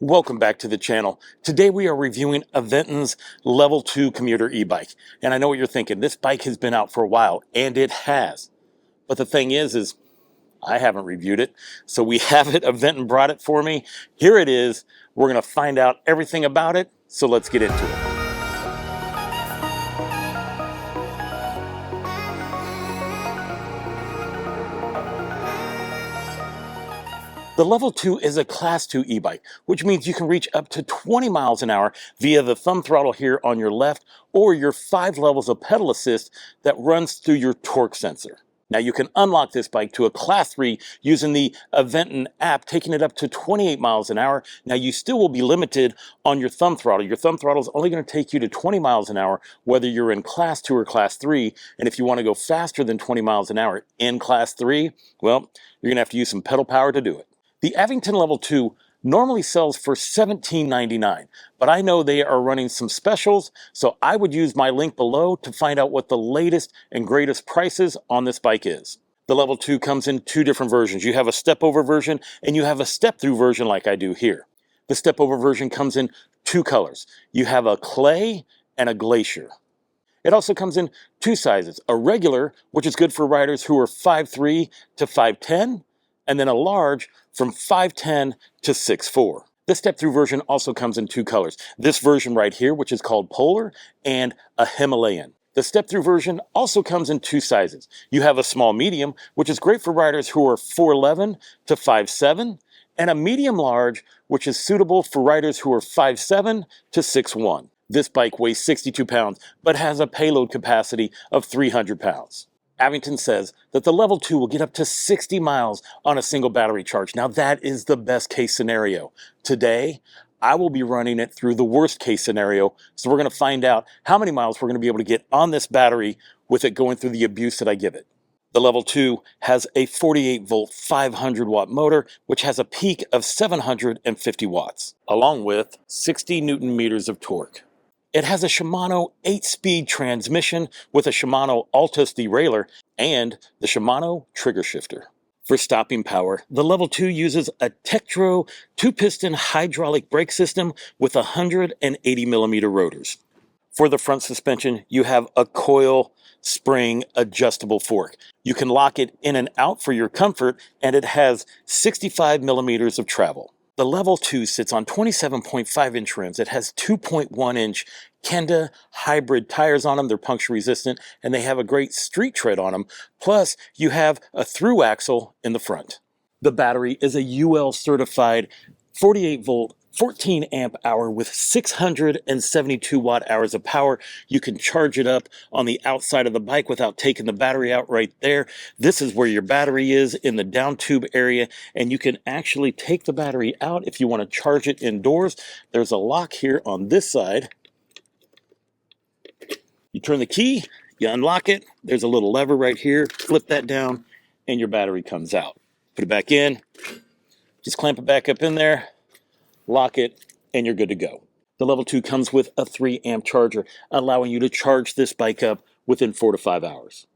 Welcome back to the channel. Today we are reviewing Aventon's Level 2 Commuter Ebike. And I know what you're thinking, this bike has been out for a while, and it has. But the thing is I haven't reviewed it. So we have it, Aventon brought it for me. Here it is. We're gonna find out everything about it, so let's get into it. The Level 2 is a Class 2 e-bike, which means you can reach up to 20 miles an hour via the thumb throttle here on your left or your 5 levels of pedal assist that runs through your torque sensor. Now you can unlock this bike to a Class 3 using the Aventon app, taking it up to 28 miles an hour. Now you still will be limited on your thumb throttle. Your thumb throttle is only going to take you to 20 miles an hour, whether you're in Class 2 or Class 3. And if you want to go faster than 20 miles an hour in Class 3, well, you're going to have to use some pedal power to do it. The Aventon Level 2 normally sells for $17.99, but I know they are running some specials, so I would use my link below to find out what the latest and greatest prices on this bike is. The Level 2 comes in two different versions. You have a step-over version and you have a step-through version like I do here. The step-over version comes in two colors. You have a clay and a glacier. It also comes in two sizes, a regular, which is good for riders who are 5'3" to 5'10", and then a large from 5'10" to 6'4". The step-through version also comes in two colors. This version right here, which is called Polar, and a Himalayan. The step-through version also comes in two sizes. You have a small medium, which is great for riders who are 4'11" to 5'7", and a medium large, which is suitable for riders who are 5'7" to 6'1". This bike weighs 62 pounds, but has a payload capacity of 300 pounds. Aventon says that the Level 2 will get up to 60 miles on a single battery charge. Now that is the best case scenario. Today, I will be running it through the worst case scenario, so we're going to find out how many miles we're going to be able to get on this battery with it going through the abuse that I give it. The Level 2 has a 48-volt 500-watt motor, which has a peak of 750 watts, along with 60 Newton meters of torque. It has a Shimano 8-speed transmission with a Shimano Altus derailleur and the Shimano trigger shifter. For stopping power, the Level 2 uses a Tektro 2-piston hydraulic brake system with 180 millimeter rotors. For the front suspension, you have a coil spring adjustable fork. You can lock it in and out for your comfort, and it has 65 millimeters of travel. The Level 2 sits on 27.5-inch rims. It has 2.1-inch Kenda hybrid tires on them. They're puncture resistant, and they have a great street tread on them. Plus, you have a through axle in the front. The battery is a UL certified 48-volt 14 amp hour with 672 watt hours of power. You can charge it up on the outside of the bike without taking the battery out right there. This is where your battery is in the down tube area, and you can actually take the battery out if you want to charge it indoors. There's a lock here on this side. You turn the key, you unlock it. There's a little lever right here. Flip that down and your battery comes out. Put it back in, just clamp it back up in there, lock it, and you're good to go. The Level 2 comes with a 3 amp charger, allowing you to charge this bike up within 4 to 5 hours.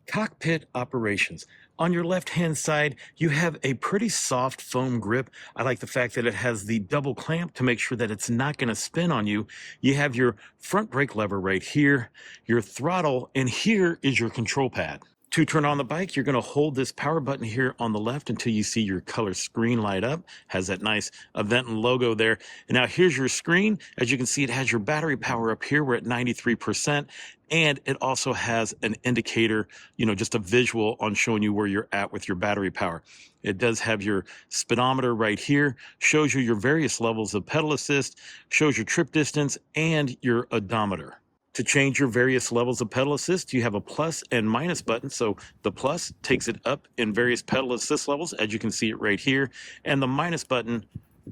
Cockpit Operations. On your left-hand side, you have a pretty soft foam grip. I like the fact that it has the double clamp to make sure that it's not going to spin on you. You have your front brake lever right here, your throttle, and here is your control pad. To turn on the bike, you're going to hold this power button here on the left until you see your color screen light up. Has that nice Aventon logo there. And now here's your screen. As you can see, it has your battery power up here. We're at 93%. And it also has an indicator, just a visual on showing you where you're at with your battery power. It does have your speedometer right here, shows you your various levels of pedal assist, shows your trip distance, and your odometer. To change your various levels of pedal assist, you have a plus and minus button. So the plus takes it up in various pedal assist levels, as you can see it right here, and the minus button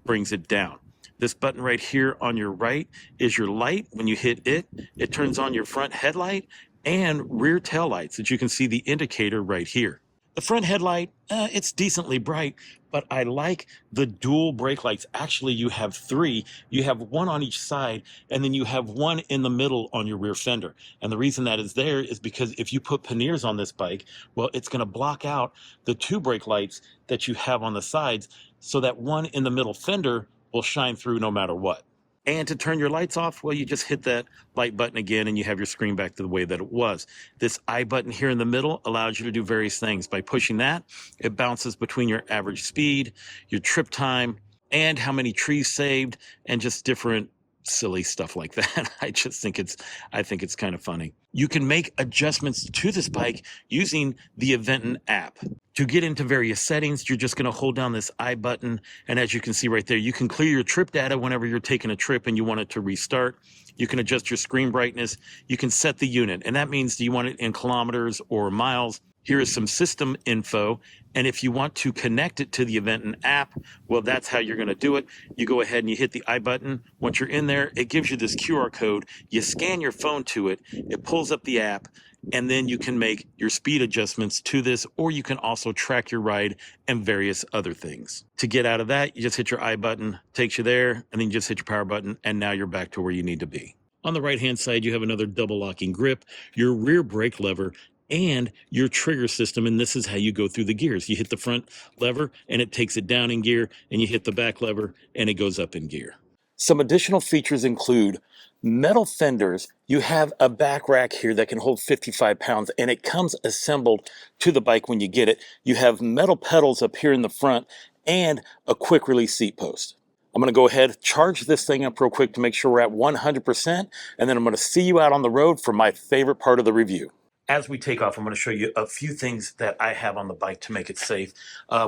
brings it down. This button right here on your right is your light. When you hit it, it turns on your front headlight and rear tail lights, as you can see the indicator right here. The front headlight, it's decently bright, but I like the dual brake lights. Actually, you have three. You have one on each side, and then you have one in the middle on your rear fender. And the reason that is there is because if you put panniers on this bike, well, it's going to block out the two brake lights that you have on the sides, so that one in the middle fender will shine through no matter what. And to turn your lights off, well, you just hit that light button again and you have your screen back to the way that it was. This I button here in the middle allows you to do various things. By pushing that, it bounces between your average speed, your trip time, and how many trees saved, and just different silly stuff like that. I think it's kind of funny. You can make adjustments to this bike using the Aventon app. To get into various settings, you're just going to hold down this I button, and as you can see right there, you can clear your trip data whenever you're taking a trip and you want it to restart. You can adjust your screen brightness. You can set the unit, and that means do you want it in kilometers or miles. Here is some system info, and if you want to connect it to the Aventon app, well, that's how you're going to do it. You go ahead and you hit the I button. Once you're in there, it gives you this QR code. You scan your phone to it. It pulls up the app, and then you can make your speed adjustments to this, or you can also track your ride and various other things. To get out of that, you just hit your I button, takes you there, and then you just hit your power button, and now you're back to where you need to be. On the right-hand side, you have another double locking grip, your rear brake lever, and your trigger system, and this is how you go through the gears. You hit the front lever and it takes it down in gear, and you hit the back lever and it goes up in gear. Some additional features include metal fenders. You have a back rack here that can hold 55 pounds, and it comes assembled to the bike when you get it. You have metal pedals up here in the front and a quick release seat post. I'm going to go ahead, charge this thing up real quick to make sure we're at 100%, and then I'm going to see you out on the road for my favorite part of the review. As we take off, I'm going to show you a few things that I have on the bike to make it safe.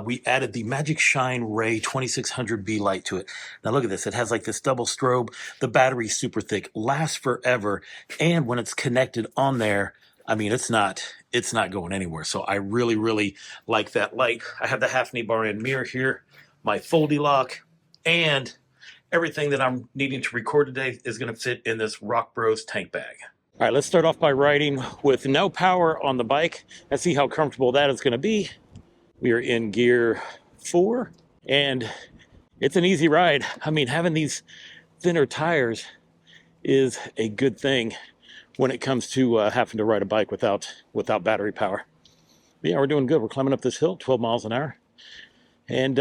We added the Magic Shine Ray 2600B light to it. Now look at this. It has like this double strobe. The battery's super thick, lasts forever. And when it's connected on there, I mean, it's not going anywhere. So I really, really like that light. I have the half knee bar and mirror here, my foldy lock, and everything that I'm needing to record today is going to fit in this Rock Bros tank bag. All right, let's start off by riding with no power on the bike and see how comfortable that is going to be. We are in gear 4, and it's an easy ride. I mean, having these thinner tires is a good thing when it comes to having to ride a bike without battery power. But yeah, we're doing good. We're climbing up this hill, 12 miles an hour, and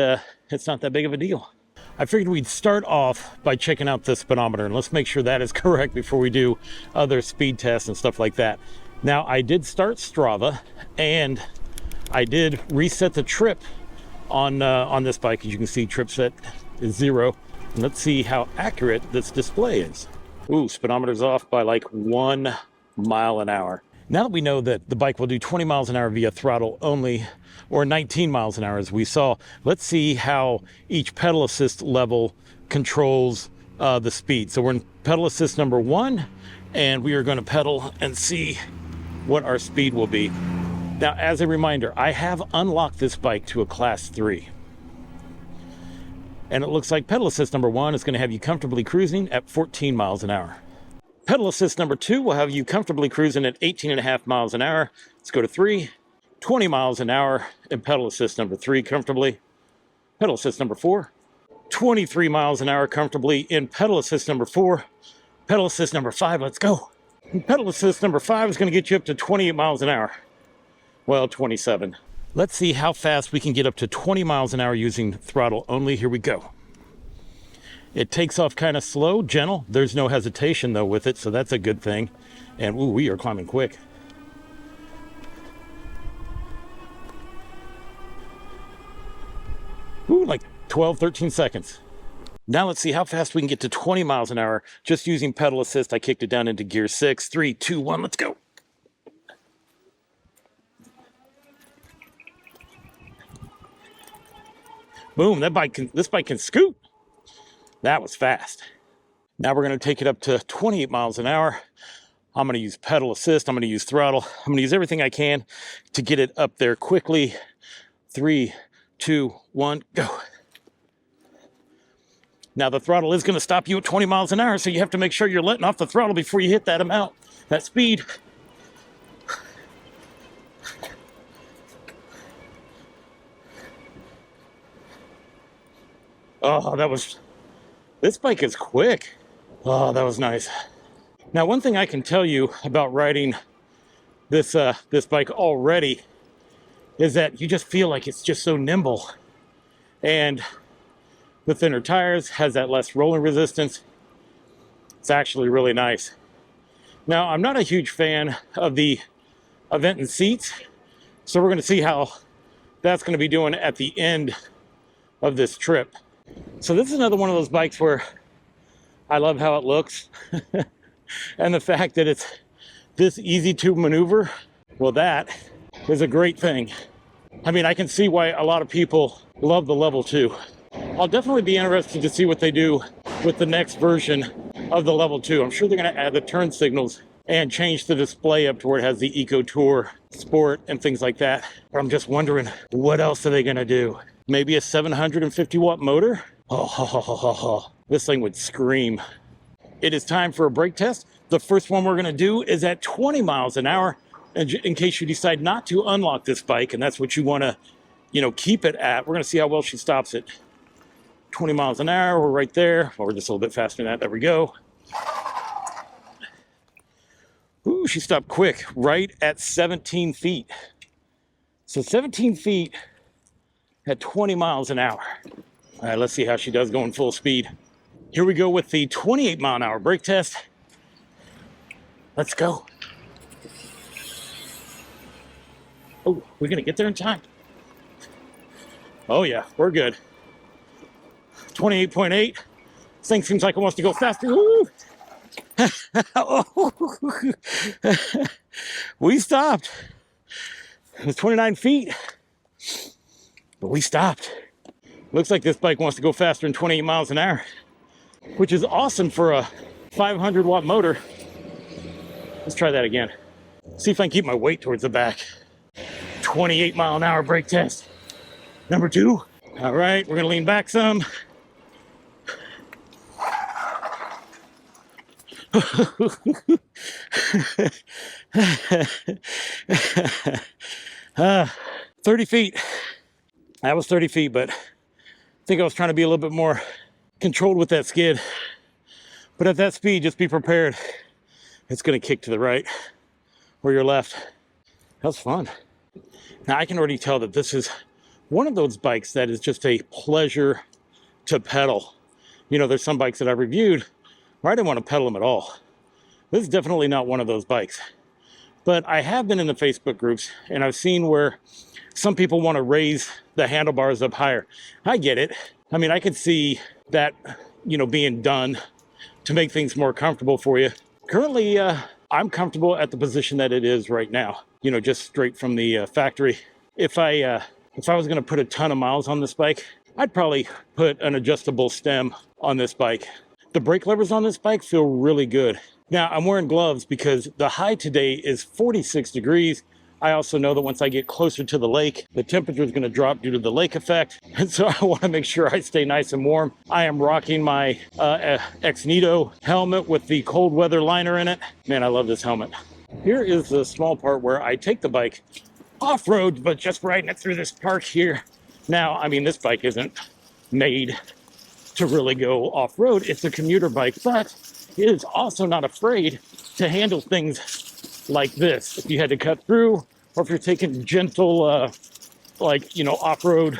it's not that big of a deal. I figured we'd start off by checking out the speedometer, and let's make sure that is correct before we do other speed tests and stuff like that. Now, I did start Strava, and I did reset the trip on this bike. As you can see, trip set is 0. And let's see how accurate this display is. Ooh, speedometer's off by like 1 mile an hour. Now that we know that the bike will do 20 miles an hour via throttle only, or 19 miles an hour as we saw, let's see how each pedal assist level controls the speed. So we're in pedal assist number 1, and we are going to pedal and see what our speed will be. Now, as a reminder, I have unlocked this bike to a class 3. And it looks like pedal assist number 1 is going to have you comfortably cruising at 14 miles an hour. Pedal assist number 2 will have you comfortably cruising at 18.5 miles an hour. Let's go to 3, 20 miles an hour in pedal assist number 3 comfortably. Pedal assist number 4, 23 miles an hour comfortably in pedal assist number 4. Pedal assist number 5, let's go. And pedal assist number 5 is going to get you up to 28 miles an hour. Well, 27. Let's see how fast we can get up to 20 miles an hour using throttle only. Here we go. It takes off kind of slow, gentle. There's no hesitation, though, with it, so that's a good thing. And, ooh, we are climbing quick. Ooh, like 12, 13 seconds. Now let's see how fast we can get to 20 miles an hour just using pedal assist. I kicked it down into gear 6. 3, 2, 1, let's go. Boom, this bike can scoot. That was fast. Now we're going to take it up to 28 miles an hour. I'm going to use pedal assist. I'm going to use throttle. I'm going to use everything I can to get it up there quickly. 3, 2, 1, go. Now the throttle is going to stop you at 20 miles an hour, so you have to make sure you're letting off the throttle before you hit that amount, that speed. Oh, this bike is quick. Oh, that was nice. Now, one thing I can tell you about riding this bike already is that you just feel like it's just so nimble. And the thinner tires, has that less rolling resistance. It's actually really nice. Now, I'm not a huge fan of the Aventon seats, so we're going to see how that's going to be doing at the end of this trip. So this is another one of those bikes where I love how it looks and the fact that it's this easy to maneuver. Well, that is a great thing. I mean, I can see why a lot of people love the Level 2. I'll definitely be interested to see what they do with the next version of the Level 2. I'm sure they're going to add the turn signals and change the display up to where it has the Eco Tour Sport and things like that. But I'm just wondering, what else are they going to do? Maybe a 750 watt motor? Oh, this thing would scream. It is time for a brake test. The first one we're going to do is at 20 miles an hour. And in case you decide not to unlock this bike, and that's what you want to, keep it at, we're going to see how well she stops it. 20 miles an hour, we're right there. Well, we're just a little bit faster than that. There we go. Ooh, she stopped quick, right at 17 feet. So 17 feet at 20 miles an hour. All right, let's see how she does going full speed. Here we go with the 28 mile an hour brake test. Let's go. Oh, we're gonna get there in time. Oh yeah, we're good. 28.8. This thing seems like it wants to go faster. Woo! We stopped. It was 29 feet, but we stopped. Looks like this bike wants to go faster than 28 miles an hour, which is awesome for a 500 watt motor. Let's try that again. See if I can keep my weight towards the back. 28 mile an hour brake test. Number 2. All right, we're gonna lean back some. 30 feet. That was 30 feet, but I think I was trying to be a little bit more controlled with that skid. But at that speed, just be prepared. It's gonna kick to the right or your left. That was fun. Now I can already tell that this is one of those bikes that is just a pleasure to pedal. There's some bikes that I've reviewed where I didn't want to pedal them at all. This is definitely not one of those bikes. But I have been in the Facebook groups and I've seen where some people want to raise the handlebars up higher. I get it. I mean, I could see that, being done to make things more comfortable for you. Currently, I'm comfortable at the position that it is right now, just straight from the factory. If I was going to put a ton of miles on this bike, I'd probably put an adjustable stem on this bike. The brake levers on this bike feel really good. Now, I'm wearing gloves because the high today is 46 degrees. I also know that once I get closer to the lake, the temperature is going to drop due to the lake effect. And so I want to make sure I stay nice and warm. I am rocking my Ex-Nito helmet with the cold weather liner in it. Man, I love this helmet. Here is the small part where I take the bike off-road, but just riding it through this park here. Now, I mean, this bike isn't made to really go off-road. It's a commuter bike, but it is also not afraid to handle things like this. If you had to cut through, or if you're taking gentle, off-road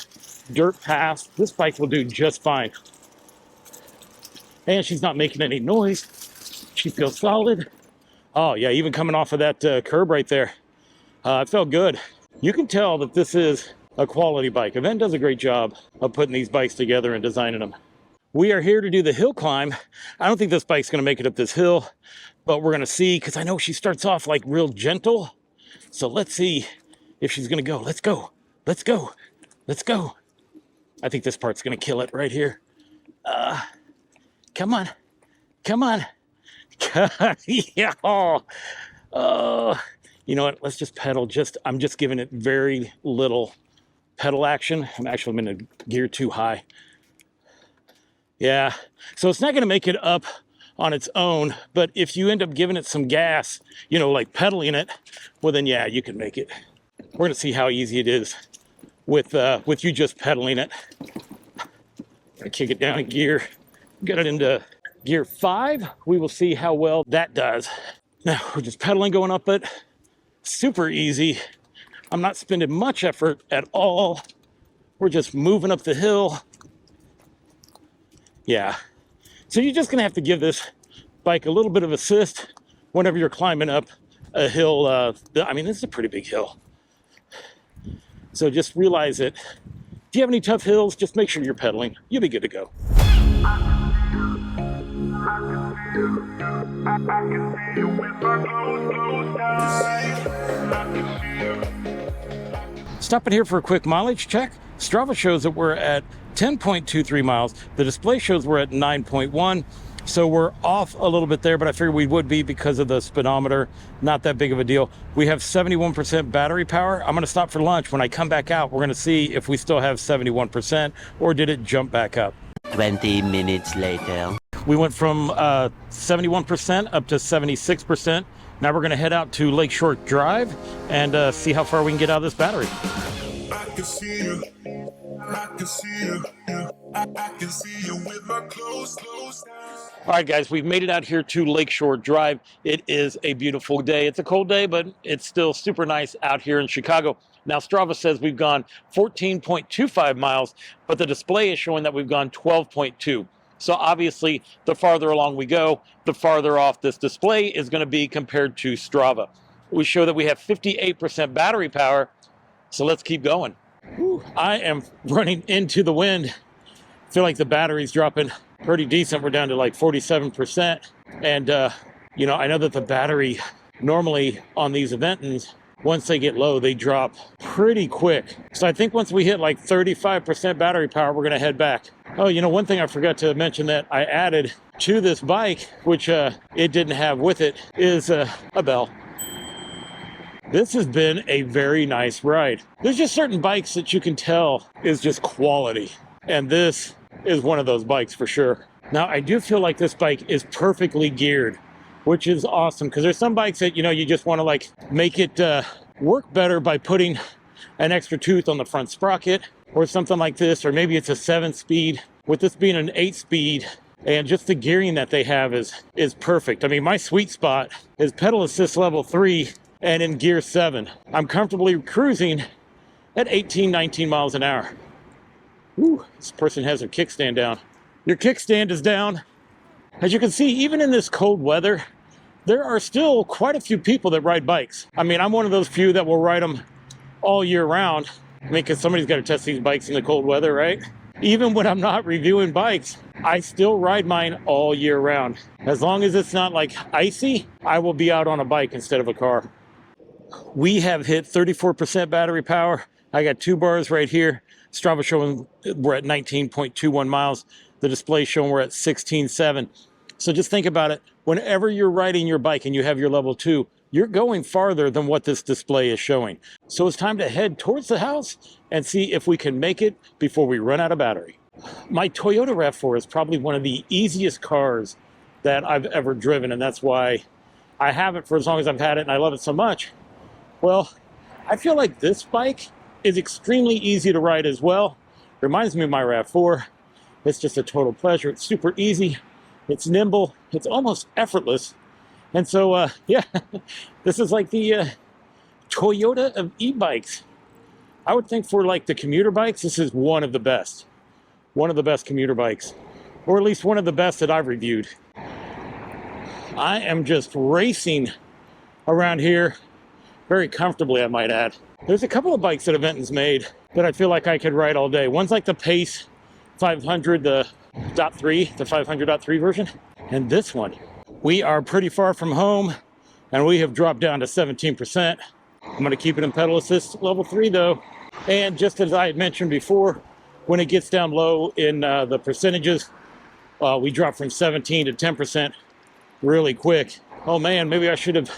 dirt paths, this bike will do just fine. And she's not making any noise. She feels solid. Oh yeah, even coming off of that curb right there, it felt good. You can tell that this is a quality bike. Aventon does a great job of putting these bikes together and designing them. We are here to do the hill climb. I don't think this bike's gonna make it up this hill, but we're gonna see, because I know she starts off like real gentle. So let's see if she's gonna go. Let's go, let's go, let's go. I think this part's gonna kill it right here. Come on, come on. Yeah. Oh, you know what? Let's just pedal. I'm just giving it very little pedal action. I'm in a gear too high. Yeah. So it's not going to make it up on its own, but if you end up giving it some gas, like pedaling it, well then yeah, you can make it. We're going to see how easy it is with you just pedaling it. Gonna kick it down in gear. Get it into gear 5. We will see how well that does. Now we're just pedaling, going up it. Super easy. I'm not spending much effort at all. We're just moving up the hill. Yeah. So you're just gonna have to give this bike a little bit of assist whenever you're climbing up a hill. I mean, this is a pretty big hill. So just realize that if you have any tough hills, just make sure you're pedaling. You'll be good to go. Stopping here for a quick mileage check. Strava shows that we're at 10.23 miles. The display shows we're at 9.1. So we're off a little bit there, but I figured we would be because of the speedometer. Not that big of a deal. We have 71% battery power. I'm gonna stop for lunch. When I come back out, we're gonna see if we still have 71% or did it jump back up. 20 minutes later. We went from 71% up to 76%. Now we're gonna head out to Lakeshore Drive and see how far we can get out of this battery. I can see you. I can see you. I can see you with my closed eyes. All right, guys, we've made it out here to Lakeshore Drive. It is a beautiful day. It's a cold day, but it's still super nice out here in Chicago. Now, Strava says we've gone 14.25 miles, but the display is showing that we've gone 12.2. So obviously, the farther along we go, the farther off this display is going to be compared to Strava. We show that we have 58% battery power, so let's keep going. Whew, I am running into the wind. I feel like the battery's dropping pretty decent. We're down to like 47%. And, you know, I know that the battery normally on these Aventons, once they get low, they drop pretty quick. So I think once we hit like 35% battery power, we're going to head back. Oh, you know, one thing I forgot to mention that I added to this bike, which it didn't have with it, is a bell. This has been a very nice ride. There's just certain bikes that you can tell is just quality. And this is one of those bikes for sure. Now, I do feel like this bike is perfectly geared, which is awesome. Because there's some bikes that, you know, you just want to like make it work better by putting an extra tooth on the front sprocket or something like this. Or maybe it's a 7-speed. With this being an 8-speed, and just the gearing that they have is perfect. I mean, my sweet spot is pedal assist level 3 and in gear 7. I'm comfortably cruising at 18, 19 miles an hour. Woo, this person has their kickstand down. Your kickstand is down. As you can see, even in this cold weather, there are still quite a few people that ride bikes. I mean, I'm one of those few that will ride them all year round. I mean, because somebody's got to test these bikes in the cold weather, right? Even when I'm not reviewing bikes, I still ride mine all year round. As long as it's not like icy, I will be out on a bike instead of a car. We have hit 34% battery power. I got 2 bars right here. Strava showing we're at 19.21 miles. The display showing we're at 16.7. So just think about it. Whenever you're riding your bike and you have your level 2, you're going farther than what this display is showing. So it's time to head towards the house and see if we can make it before we run out of battery. My Toyota RAV4 is probably one of the easiest cars that I've ever driven, and that's why I have it for as long as I've had it, and I love it so much. Well, I feel like this bike is extremely easy to ride as well. Reminds me of my RAV4. It's just a total pleasure. It's super easy. It's nimble. It's almost effortless. And so, yeah, this is like the Toyota of e-bikes. I would think for like the commuter bikes, this is one of the best. One of the best commuter bikes. Or at least one of the best that I've reviewed. I am just racing around here very comfortably, I might add. There's a couple of bikes that Aventon's made that I feel like I could ride all day. One's like the Pace 500, the .3, the 500.3 version. And this one. We are pretty far from home, and we have dropped down to 17%. I'm going to keep it in pedal assist level 3, though. And just as I had mentioned before, when it gets down low in the percentages, we drop from 17 to 10% really quick. Oh, man, maybe I should have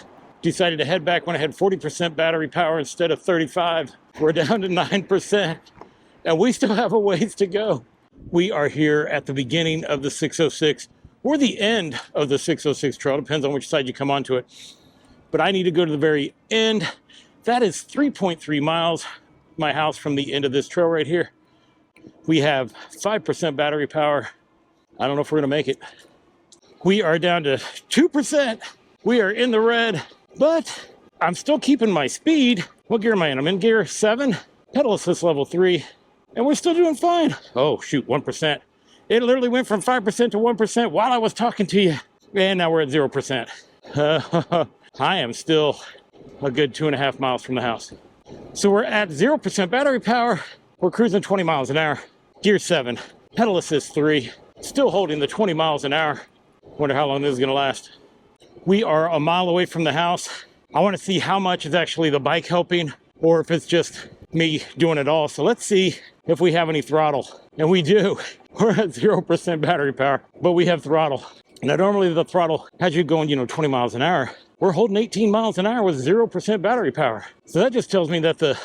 decided to head back when I had 40% battery power instead of 35. We're down to 9%, and we still have a ways to go. We are here at the beginning of the 606. Or the end of the 606 trail, depends on which side you come onto it. But I need to go to the very end. That is 3.3 miles, my house from the end of this trail right here. We have 5% battery power. I don't know if we're gonna make it. We are down to 2%. We are in the red, but I'm still keeping my speed. What gear am I in? I'm in gear 7, pedal assist level 3, and we're still doing fine. Oh shoot, 1%. It literally went from 5% to 1% while I was talking to you. And now we're at 0%. I am still a good 2.5 miles from the house. So we're at 0% battery power. We're cruising 20 miles an hour. Gear 7, pedal assist 3, still holding the 20 miles an hour. Wonder how long this is gonna last. We are a mile away from the house. I wanna see how much is actually the bike helping or if it's just me doing it all. So let's see if we have any throttle. And we do. We're at 0% battery power, but we have throttle. Now normally the throttle has you going, 20 miles an hour. We're holding 18 miles an hour with 0% battery power. So that just tells me that the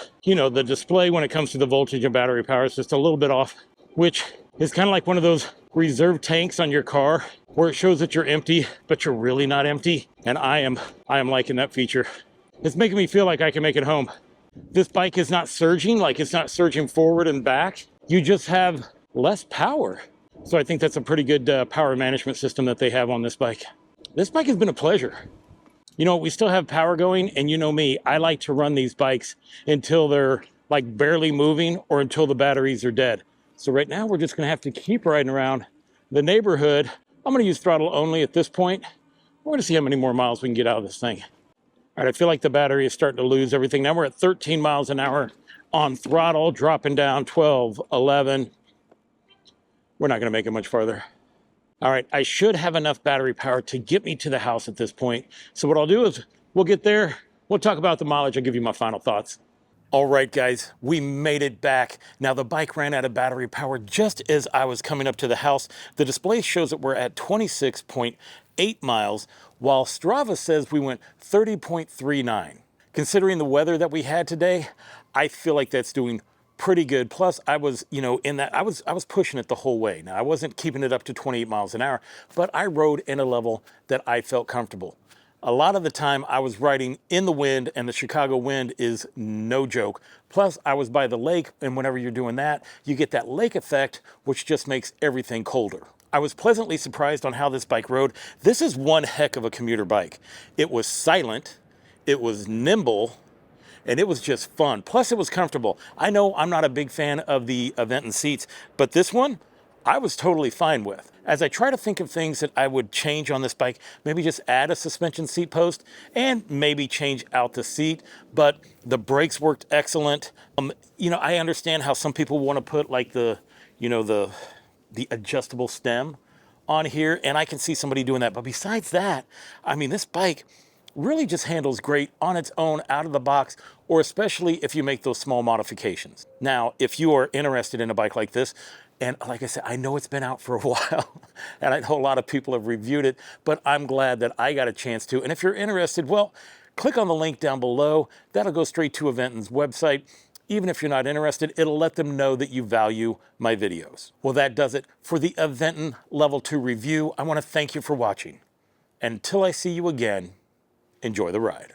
display when it comes to the voltage and battery power is just a little bit off, which is kind of like one of those reserve tanks on your car where it shows that you're empty, but you're really not empty. And I am liking that feature. It's making me feel like I can make it home. This bike is not surging, like it's not surging forward and back. You just have less power. So I think that's a pretty good power management system that they have on this bike. This bike has been a pleasure. We still have power going, and you know me, I like to run these bikes until they're like barely moving or until the batteries are dead. So right now we're just gonna have to keep riding around the neighborhood. I'm gonna use throttle only at this point. We're gonna see how many more miles we can get out of this thing. All right, I feel like the battery is starting to lose everything. Now we're at 13 miles an hour on throttle, dropping down 12, 11. We're not gonna make it much farther. All right, I should have enough battery power to get me to the house at this point. So what I'll do is we'll get there. We'll talk about the mileage. I'll give you my final thoughts. All right, guys, we made it back. Now the bike ran out of battery power just as I was coming up to the house. The display shows that we're at 26.8 miles, while Strava says we went 30.39. Considering the weather that we had today, I feel like that's doing pretty good. Plus I was, I was pushing it the whole way. Now I wasn't keeping it up to 28 miles an hour, but I rode in a level that I felt comfortable. A lot of the time I was riding in the wind, and the Chicago wind is no joke. Plus I was by the lake, and whenever you're doing that, you get that lake effect, which just makes everything colder. I was pleasantly surprised on how this bike rode. This is one heck of a commuter bike. It was silent, it was nimble, and it was just fun. Plus it was comfortable. I know I'm not a big fan of the Aventon seats, but this one I was totally fine with. As I try to think of things that I would change on this bike, maybe just add a suspension seat post and maybe change out the seat, but the brakes worked excellent. I understand how some people want to put like the adjustable stem on here, and I can see somebody doing that. But besides that, this bike really just handles great on its own out of the box, or especially if you make those small modifications. Now, if you are interested in a bike like this, and like I said, I know it's been out for a while, and I know a lot of people have reviewed it, but I'm glad that I got a chance to. And if you're interested, well, click on the link down below. That'll go straight to Aventon's website. Even if you're not interested, it'll let them know that you value my videos. Well, that does it for the Aventon Level 2 review. I want to thank you for watching. Until I see you again, enjoy the ride.